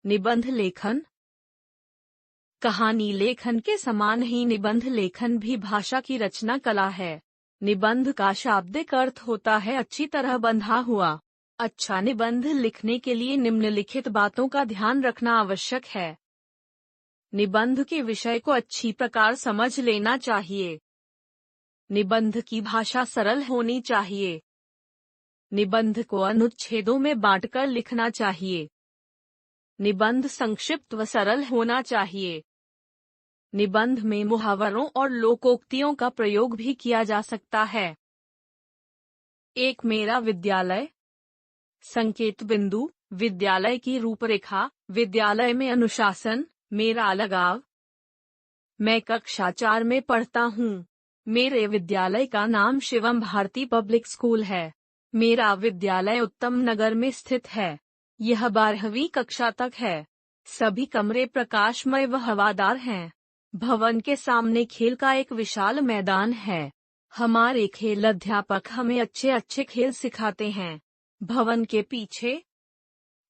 निबंध लेखन। कहानी लेखन के समान ही निबंध लेखन भी भाषा की रचना कला है। निबंध का शाब्दिक अर्थ होता है अच्छी तरह बंधा हुआ। अच्छा निबंध लिखने के लिए निम्नलिखित बातों का ध्यान रखना आवश्यक है। निबंध के विषय को अच्छी प्रकार समझ लेना चाहिए। निबंध की भाषा सरल होनी चाहिए। निबंध को अनुच्छेदों में बांटकर लिखना चाहिए। निबंध संक्षिप्त व सरल होना चाहिए। निबंध में मुहावरों और लोकोक्तियों का प्रयोग भी किया जा सकता है। एक मेरा विद्यालय। संकेत बिंदु, विद्यालय की रूपरेखा, विद्यालय में अनुशासन, मेरा लगाव। मैं कक्षा 4 में पढ़ता हूँ। मेरे विद्यालय का नाम शिवम भारती पब्लिक स्कूल है। मेरा विद्यालय उत्तम नगर में स्थित है। यह 12वीं कक्षा तक है। सभी कमरे प्रकाशमय व हवादार हैं। भवन के सामने खेल का एक विशाल मैदान है। हमारे खेल अध्यापक हमें अच्छे अच्छे खेल सिखाते हैं। भवन के पीछे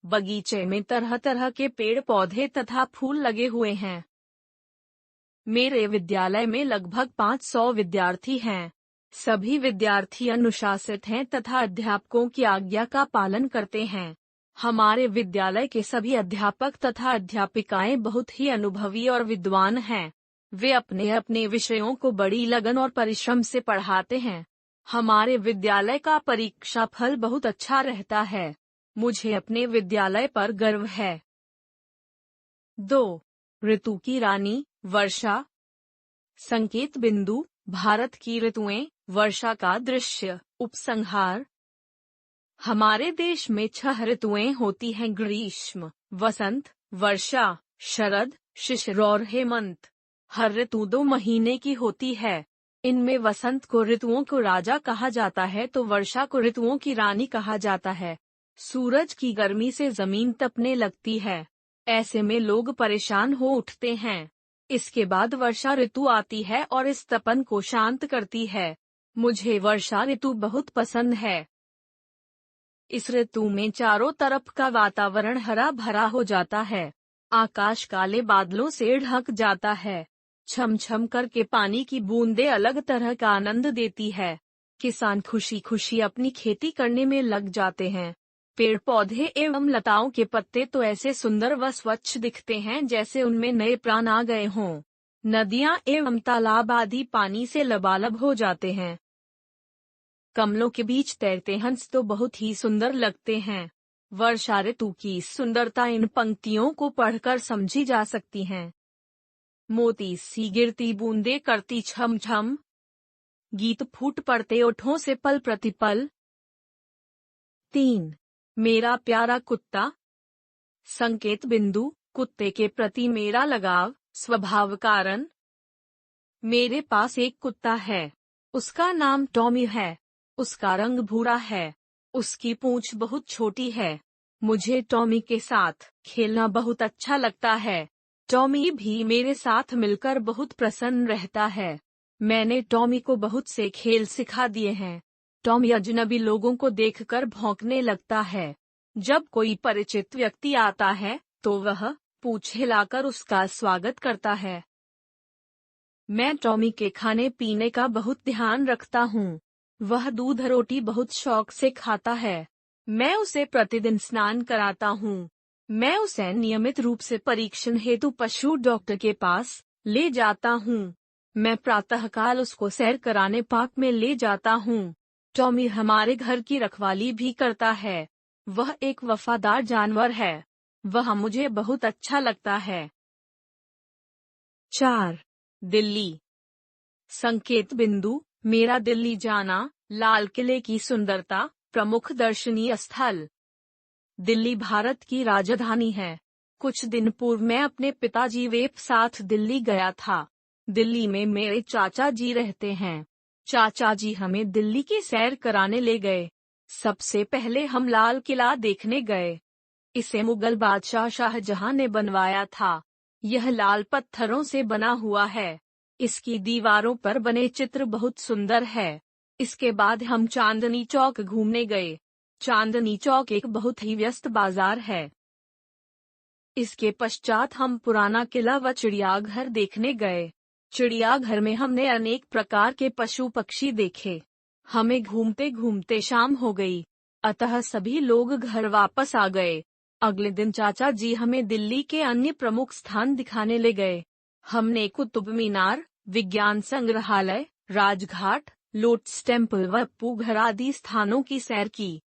बगीचे में तरह तरह के पेड़ पौधे तथा फूल लगे हुए हैं। मेरे विद्यालय में लगभग 500 विद्यार्थी हैं। सभी विद्यार्थी अनुशासित हैं तथा अध्यापकों की आज्ञा का पालन करते हैं। हमारे विद्यालय के सभी अध्यापक तथा अध्यापिकाएं बहुत ही अनुभवी और विद्वान हैं। वे अपने अपने विषयों को बड़ी लगन और परिश्रम से पढ़ाते हैं। हमारे विद्यालय का परीक्षा फल बहुत अच्छा रहता है। मुझे अपने विद्यालय पर गर्व है। 2. ऋतु की रानी, वर्षा। संकेत बिंदु, भारत की ऋतुएं, वर्षा का दृश्य, उपसंहार। हमारे देश में 6 ऋतुएं होती हैं: ग्रीष्म, वसंत, वर्षा, शरद, शिशिर और हेमंत। हर ऋतु 2 महीने की होती है। इनमें वसंत को ऋतुओं को राजा कहा जाता है तो वर्षा को ऋतुओं की रानी कहा जाता है। सूरज की गर्मी से जमीन तपने लगती है। ऐसे में लोग परेशान हो उठते हैं। इसके बाद वर्षा ऋतु आती है और इस तपन को शांत करती है। मुझे वर्षा ऋतु बहुत पसंद है। इस ऋतु में चारों तरफ का वातावरण हरा भरा हो जाता है। आकाश काले बादलों से ढक जाता है। छम छम करके पानी की बूंदें अलग तरह का आनंद देती है। किसान खुशी खुशी अपनी खेती करने में लग जाते हैं। पेड़ पौधे एवं लताओं के पत्ते तो ऐसे सुंदर व स्वच्छ दिखते हैं जैसे उनमें नए प्राण आ गए हों। नदियां एवं तालाब आदि पानी से लबालब हो जाते हैं। कमलों के बीच तैरते हंस तो बहुत ही सुंदर लगते हैं। वर्षा ऋतु की सुंदरता इन पंक्तियों को पढ़कर समझी जा सकती हैं। मोती सी गिरती बूंदे करती छम छम, गीत फूट पड़ते ओठों से पल प्रतिपल। 3. मेरा प्यारा कुत्ता। संकेत बिंदु, कुत्ते के प्रति मेरा लगाव, स्वभाव कारण। मेरे पास एक कुत्ता है। उसका नाम टॉमी है। उसका रंग भूरा है। उसकी पूंछ बहुत छोटी है। मुझे टॉमी के साथ खेलना बहुत अच्छा लगता है। टॉमी भी मेरे साथ मिलकर बहुत प्रसन्न रहता है। मैंने टॉमी को बहुत से खेल सिखा दिए हैं। टॉमी अजनबी लोगों को देखकर भौंकने लगता है। जब कोई परिचित व्यक्ति आता है तो वह पूंछ हिलाकर उसका स्वागत करता है। मैं टॉमी के खाने पीने का बहुत ध्यान रखता हूँ। वह दूध रोटी बहुत शौक से खाता है। मैं उसे प्रतिदिन स्नान कराता हूँ। मैं उसे नियमित रूप से परीक्षण हेतु पशु डॉक्टर के पास ले जाता हूँ। मैं प्रातःकाल उसको सैर कराने पार्क में ले जाता हूँ। टॉमी हमारे घर की रखवाली भी करता है। वह एक वफादार जानवर है। वह मुझे बहुत अच्छा लगता है। 4. दिल्ली। संकेत बिंदु, मेरा दिल्ली जाना, लाल किले की सुंदरता, प्रमुख दर्शनीय स्थल। दिल्ली भारत की राजधानी है। कुछ दिन पूर्व मैं अपने पिताजी वे साथ दिल्ली गया था। दिल्ली में मेरे चाचा जी रहते हैं। चाचा जी हमें दिल्ली की सैर कराने ले गए। सबसे पहले हम लाल किला देखने गए। इसे मुगल बादशाह शाहजहां ने बनवाया था। यह लाल पत्थरों से बना हुआ है। इसकी दीवारों पर बने चित्र बहुत सुंदर है। इसके बाद हम चांदनी चौक घूमने गए। चांदनी चौक एक बहुत ही व्यस्त बाजार है। इसके पश्चात हम पुराना किला व चिड़ियाघर देखने गए। चिड़ियाघर में हमने अनेक प्रकार के पशु पक्षी देखे। हमें घूमते घूमते शाम हो गई, अतः सभी लोग घर वापस आ गए। अगले दिन चाचा जी हमें दिल्ली के अन्य प्रमुख स्थान दिखाने ले गए। हमने कुतुब मीनार, विज्ञान संग्रहालय, राजघाट, लोटस टेम्पल व अप्पू घर आदि स्थानों की सैर की।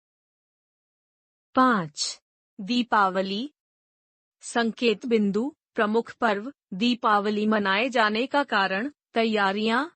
5. दीपावली। संकेत बिंदु। प्रमुख पर्व। दीपावली मनाए जाने का कारण, तैयारियां।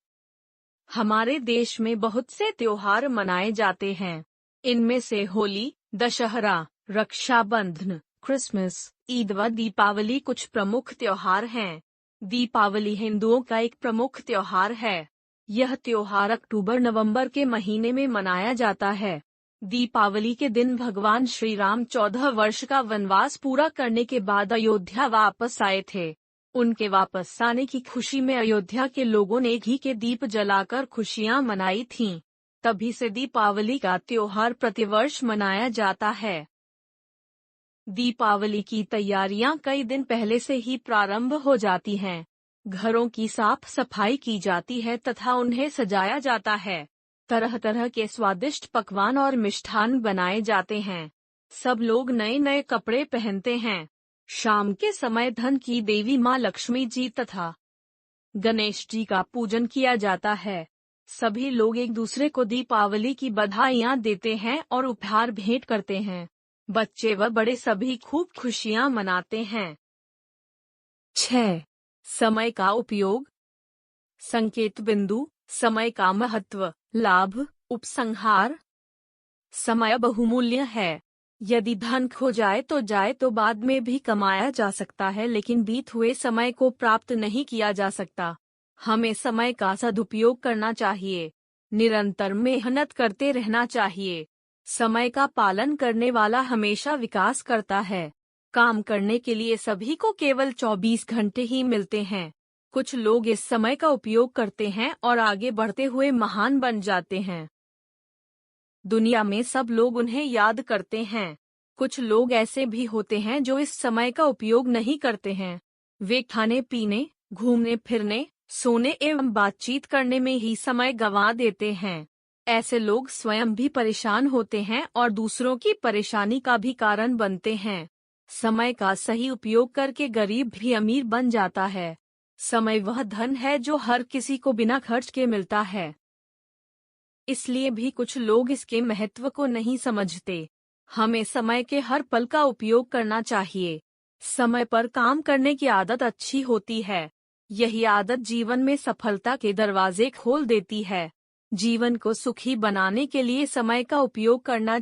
हमारे देश में बहुत से त्योहार मनाए जाते हैं। इनमें से होली, दशहरा, रक्षाबंधन, क्रिसमस, ईद व दीपावली कुछ प्रमुख त्योहार हैं। दीपावली हिंदुओं का एक प्रमुख त्योहार है। यह त्योहार अक्टूबर-नवंबर के महीने में मनाया जाता है। दीपावली के दिन भगवान श्री राम 14 वर्ष का वनवास पूरा करने के बाद अयोध्या वापस आए थे। उनके वापस आने की खुशी में अयोध्या के लोगों ने घी के दीप जलाकर खुशियां मनाई थीं। तभी से दीपावली का त्योहार प्रतिवर्ष मनाया जाता है। दीपावली की तैयारियां कई दिन पहले से ही प्रारंभ हो जाती हैं। घरों की साफ सफाई की जाती है तथा उन्हें सजाया जाता है। तरह तरह के स्वादिष्ट पकवान और मिष्ठान बनाए जाते हैं। सब लोग नए नए कपड़े पहनते हैं। शाम के समय धन की देवी माँ लक्ष्मी जी तथा गणेश जी का पूजन किया जाता है। सभी लोग एक दूसरे को दीपावली की बधाइयाँ देते हैं और उपहार भेंट करते हैं। बच्चे व बड़े सभी खूब खुशियाँ मनाते हैं। 6. समय का उपयोग। संकेत बिंदु। समय का महत्व, लाभ, उपसंहार। समय बहुमूल्य है। यदि धन खो जाए तो बाद में भी कमाया जा सकता है, लेकिन बीत हुए समय को प्राप्त नहीं किया जा सकता। हमें समय का सदुपयोग करना चाहिए। निरंतर मेहनत करते रहना चाहिए। समय का पालन करने वाला हमेशा विकास करता है। काम करने के लिए सभी को केवल 24 घंटे ही मिलते हैं। कुछ लोग इस समय का उपयोग करते हैं और आगे बढ़ते हुए महान बन जाते हैं। दुनिया में सब लोग उन्हें याद करते हैं। कुछ लोग ऐसे भी होते हैं जो इस समय का उपयोग नहीं करते हैं। वे खाने पीने, घूमने फिरने, सोने एवं बातचीत करने में ही समय गंवा देते हैं। ऐसे लोग स्वयं भी परेशान होते हैं और दूसरों की परेशानी का भी कारण बनते हैं। समय का सही उपयोग करके गरीब भी अमीर बन जाता है। समय वह धन है जो हर किसी को बिना खर्च के मिलता है। इसलिए भी कुछ लोग इसके महत्व को नहीं समझते। हमें समय के हर पल का उपयोग करना चाहिए। समय पर काम करने की आदत अच्छी होती है। यही आदत जीवन में सफलता के दरवाजे खोल देती है। जीवन को सुखी बनाने के लिए समय का उपयोग करना